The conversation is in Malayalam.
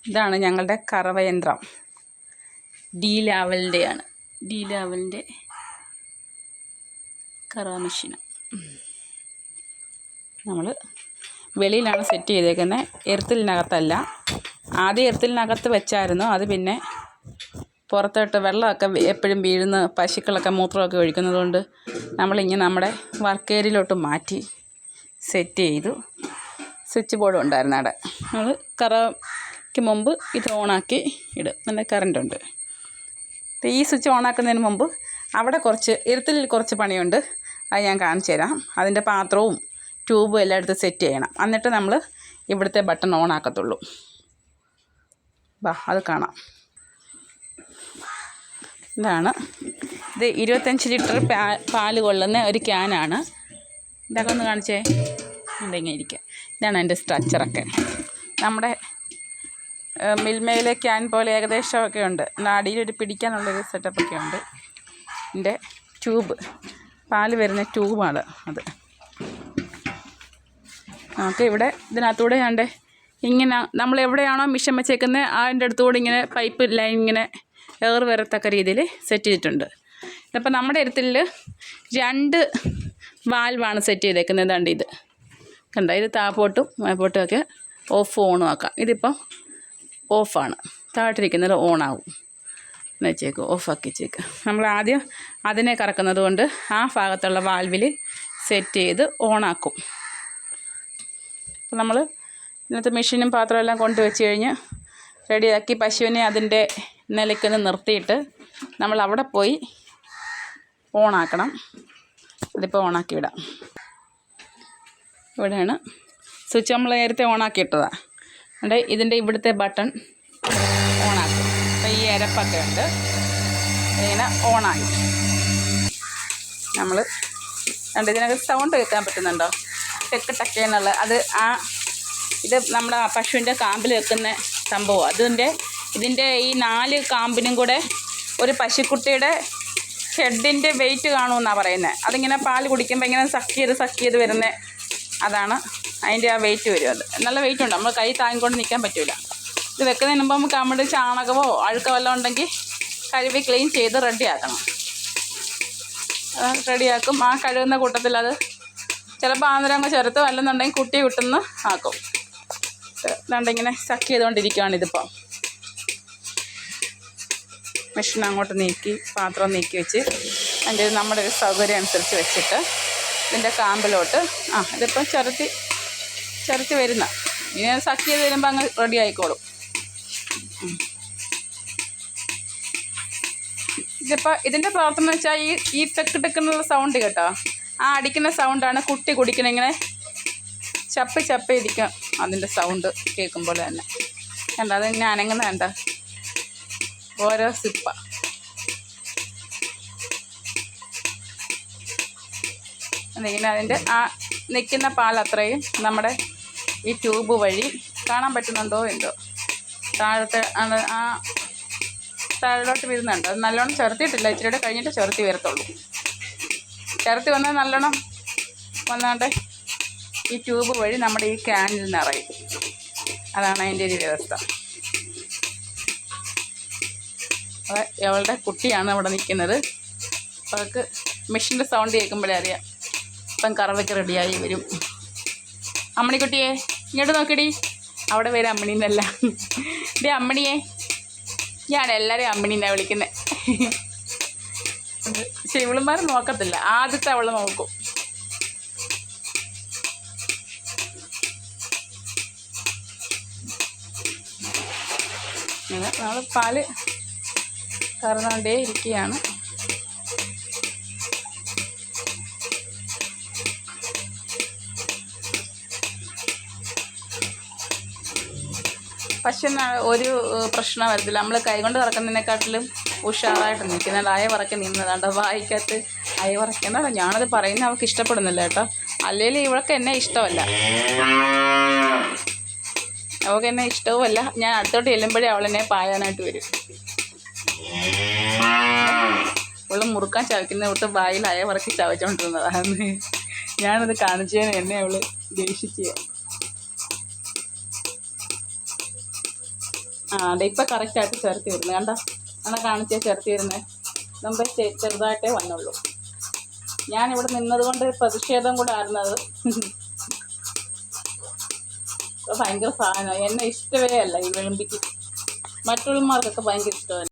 ഇതാണ് ഞങ്ങളുടെ കറവയന്ത്രം. ഡി ലാവലിൻ്റെയാണ്. ഡി ലാവലിൻ്റെ കറവ മെഷീൻ. നമ്മൾ വെളിയിലാണ് സെറ്റ് ചെയ്തേക്കുന്നത്, എർത്തിലിനകത്തല്ല. ആദ്യം എർത്തിലിനകത്ത് വെച്ചായിരുന്നു, അത് പിന്നെ പുറത്തോട്ട് വെള്ളമൊക്കെ എപ്പോഴും വീഴുന്ന പശുക്കളൊക്കെ മൂത്രമൊക്കെ ഒഴിക്കുന്നതുകൊണ്ട് നമ്മളിങ്ങനെ നമ്മുടെ വർക്ക് ഏരിയയിലോട്ട് മാറ്റി സെറ്റ് ചെയ്തു. സ്വിച്ച് ബോർഡും ഉണ്ടായിരുന്നു അവിടെ. നമ്മൾ കറവയ്ക്ക് മുമ്പ് ഇത് ഓണാക്കി ഇടും. നല്ല കറണ്ടുണ്ട്. ഈ സ്വിച്ച് ഓണാക്കുന്നതിന് മുമ്പ് അവിടെ എർത്തിൽ കുറച്ച് പണിയുണ്ട്. അത് ഞാൻ കാണിച്ചു തരാം. അതിൻ്റെ പാത്രവും ട്യൂബും എല്ലാം എടുത്ത് സെറ്റ് ചെയ്യണം. എന്നിട്ട് നമ്മൾ ഇവിടുത്തെ ബട്ടൺ ഓണാക്കത്തുള്ളൂ. അത് കാണാം. ഇതാണ് ഇത്. 25 ലിറ്റർ പാല് കൊള്ളുന്ന ഒരു ക്യാനാണ്. ഇതൊക്കെ ഒന്ന് കാണിച്ചേ. ഇങ്ങനെ ഇരിക്കുക. ഇതാണ് എൻ്റെ സ്ട്രക്ചറൊക്കെ. നമ്മുടെ മിൽമയിലെ ക്യാൻ പോലെ ഏകദേശമൊക്കെ ഉണ്ട്. അടിയിലൊരു പിടിക്കാനുള്ളൊരു സെറ്റപ്പൊക്കെ ഉണ്ട്. എൻ്റെ ട്യൂബ്, പാല് വരുന്ന ട്യൂബാണ് അത്. നമുക്ക് ഇവിടെ ഇതിനകത്തൂടെ കണ്ടേ ഇങ്ങനെ നമ്മൾ എവിടെയാണോ മിഷൻ വെച്ചേക്കുന്നത് അതിൻ്റെ അടുത്തുകൂടെ ഇങ്ങനെ പൈപ്പ് ലൈൻ ഇങ്ങനെ എയർ വരത്തക്ക രീതിയിൽ സെറ്റ് ചെയ്തിട്ടുണ്ട്. ഇതപ്പോൾ നമ്മുടെ എർത്തിൽ 2 വാൽവാണ് സെറ്റ് ചെയ്തേക്കുന്നത്. ഏതാണ്ട് ഇത് കണ്ട, ഇത് താപ്പോട്ടും മേപ്പോട്ടും ഒക്കെ ഓഫ് ഓണും ആക്കാം. ഇതിപ്പം ഓഫാണ്, താഴോട്ടിരിക്കുന്നത് ഓണാവും എന്ന് വെച്ചേക്കും, ഓഫാക്കി വെച്ചേക്ക്. നമ്മൾ ആദ്യം അതിനെ കറക്കുന്നത് കൊണ്ട് ആ ഭാഗത്തുള്ള വാൽവിൽ സെറ്റ് ചെയ്ത് ഓണാക്കും. അപ്പോൾ നമ്മൾ ഇന്നത്തെ മെഷീനും പാത്രവും എല്ലാം കൊണ്ടുവച്ച് കഴിഞ്ഞ് റെഡിയാക്കി പശുവിനെ അതിൻ്റെ നിലയ്ക്കൊന്ന് നിർത്തിയിട്ട് നമ്മൾ അവിടെ പോയി ഓണാക്കണം. അതിപ്പോൾ ഓണാക്കി വിടാം. ഇവിടെയാണ് സ്വിച്ച് നമ്മൾ നേരത്തെ ഓണാക്കിയിട്ടതാണ്. അതുകൊണ്ട് ഇതിൻ്റെ ഇവിടുത്തെ ബട്ടൺ ഓണാക്കും. അപ്പോൾ ഈ അരപ്പൊക്കെ ഉണ്ട്, ഇങ്ങനെ ഓണായി. നമ്മൾ കണ്ട് ഇതിനൊക്കെ സൗണ്ട് കേൾക്കാൻ പറ്റുന്നുണ്ടോ? ടെക്ക് ടക്കേന്നുള്ള അത് ഇത് നമ്മുടെ പശുവിൻ്റെ കാമ്പിൽ വെക്കുന്ന സംഭവം. ഇതിൻ്റെ ഈ 4 കാമ്പിനും കൂടെ ഒരു പശുക്കുട്ടിയുടെ ഹെഡിൻ്റെ വെയിറ്റ് കാണുമെന്നാണ് പറയുന്നത്. അതിങ്ങനെ പാല് കുടിക്കുമ്പോൾ ഇങ്ങനെ സക്ക് ചെയ്ത് വരുന്ന അതാണ് അതിൻ്റെ ആ വെയിറ്റ് വരും. അത് നല്ല വെയിറ്റ് ഉണ്ട്. നമ്മൾ കൈ താങ്ങിക്കൊണ്ട് നിൽക്കാൻ പറ്റില്ല. ഇത് വെക്കുന്നതിന് മുമ്പ് നമുക്ക് നമ്മുടെ ചാണകമോ അഴുക്കോ വല്ലതും ഉണ്ടെങ്കിൽ കഴുകി ക്ലീൻ ചെയ്ത് റെഡിയാക്കണം. റെഡിയാക്കും. ആ കഴുകുന്ന കൂട്ടത്തിൽ അത് ചിലപ്പോൾ ആന്തരങ്ങ് ചേർത്ത് അല്ലെന്നുണ്ടെങ്കിൽ കുട്ടി വിട്ടുന്ന് ആക്കും. ഇങ്ങനെ സക്ക് ചെയ്തുകൊണ്ടിരിക്കുകയാണ്. ഇതിപ്പോൾ മെഷീൻ അങ്ങോട്ട് നീക്കി പാത്രം നീക്കി വെച്ച് അതിൻ്റെ നമ്മുടെ ഒരു സൗകര്യം അനുസരിച്ച് വെച്ചിട്ട് ഇതിൻ്റെ കാമ്പിലോട്ട് ഇതിപ്പോൾ ചുരത്തി വരുന്ന ഇങ്ങനെ സക്ക് ചെയ്ത് വരുമ്പോൾ അങ്ങ് റെഡി ആയിക്കോളും. ഇതിപ്പോൾ ഇതിൻ്റെ പ്രവർത്തനം എന്ന് വെച്ചാൽ ഈ ടെക്ക് ടെക്കെന്നുള്ള സൗണ്ട് കേട്ടോ, ആ അടിക്കുന്ന സൗണ്ടാണ് കുട്ടി കുടിക്കണം. ഇങ്ങനെ ചപ്പി ഇരിക്കും അതിൻ്റെ സൗണ്ട് കേൾക്കുമ്പോൾ തന്നെ. കണ്ട അതിങ്ങനെ അനങ്ങുന്ന കണ്ട ഓരോ സിപ്പ. ഇങ്ങനെ അതിൻ്റെ ആ നിൽക്കുന്ന പാലത്രയും നമ്മുടെ ഈ ട്യൂബ് വഴി കാണാൻ പറ്റുന്നുണ്ടോ എന്തോ താഴത്തെ ആ താഴോട്ട് വരുന്നുണ്ട്. അത് നല്ലോണം ചേർത്തിയിട്ടില്ല, ഇച്ചിരിയുടെ കഴിഞ്ഞിട്ട് ചേർത്തി വരത്തുള്ളൂ. ചേർത്തി വന്നാൽ നല്ലോണം വന്നാണ്ട് ഈ ട്യൂബ് വഴി നമ്മുടെ ഈ ക്യാനിൽ നിറയും. അതാണ് അതിൻ്റെ ഒരു വ്യവസ്ഥ. അവളുടെ കുട്ടിയാണ് അവിടെ നിൽക്കുന്നത്. അവൾക്ക് മെഷീൻ്റെ സൗണ്ട് കേൾക്കുമ്പോഴേ അറിയാം ഇപ്പം കറവയ്ക്ക് റെഡിയായി വരും. അമ്മണിക്കുട്ടിയെ ഇങ്ങോട്ട് നോക്കിടി, അവിടെ വരും അമ്മണിന്നല്ല. ഇതേ അമ്മണിയെ, ഞാൻ എല്ലാവരെയും അമ്മണീന്നാണ് വിളിക്കുന്നത്. പക്ഷെ ഇവളുമാർ നോക്കത്തില്ല, ആദ്യത്തെ അവൾ നോക്കും. നമ്മൾ പാല് കറന്നുകൊണ്ടേ ഇരിക്കുകയാണ്. പശുവിന് ഒരു പ്രശ്നം വരത്തില്ല. നമ്മൾ കൈകൊണ്ട് കറക്കുന്നതിനെക്കാട്ടിലും ഉഷാറായിട്ട് നിൽക്കുന്നത് അയവറക്കി നിന്നതാണ്ട്. വായിക്കകത്ത് അയവറക്കേണ്ട. ഞാനത് പറയുന്നത് അവൾക്ക് ഇഷ്ടപ്പെടുന്നില്ല കേട്ടോ. അല്ലെങ്കിൽ ഇവൾക്ക് എന്നെ ഇഷ്ടമല്ല, അവൾക്ക് എന്നെ ഇഷ്ടവുമല്ല. ഞാൻ അടുത്തോട്ട് ചെല്ലുമ്പോഴേ അവളെന്നെ പായാനായിട്ട് വരും. അവൾ മുറുക്കാൻ ചവയ്ക്കുന്ന വിട്ട് വായിൽ അയവറക്കി ചവച്ചുകൊണ്ടിരുന്നതാണ്. ഞാനത് കാണിച്ചതിന് എന്നെ അവൾ ദേഷിച്ചു. അതെ ഇപ്പം കറക്റ്റായിട്ട് ചേർത്ത് വരുന്നത് കണ്ടോ. അങ്ങനെ കാണിച്ചേ ചേർത്ത് വരുന്നത് മുമ്പ് ചെറുതായിട്ടേ വന്നുള്ളൂ. ഞാനിവിടെ നിന്നതുകൊണ്ട് പ്രതിഷേധം കൂടെ ആയിരുന്നത്. ഭയങ്കര സാധനമാണ്, എന്നെ ഇഷ്ടമേ അല്ല ഈ വിളമ്പിക്ക്. മറ്റുള്ളവർക്കൊക്കെ ഭയങ്കര ഇഷ്ടമല്ല.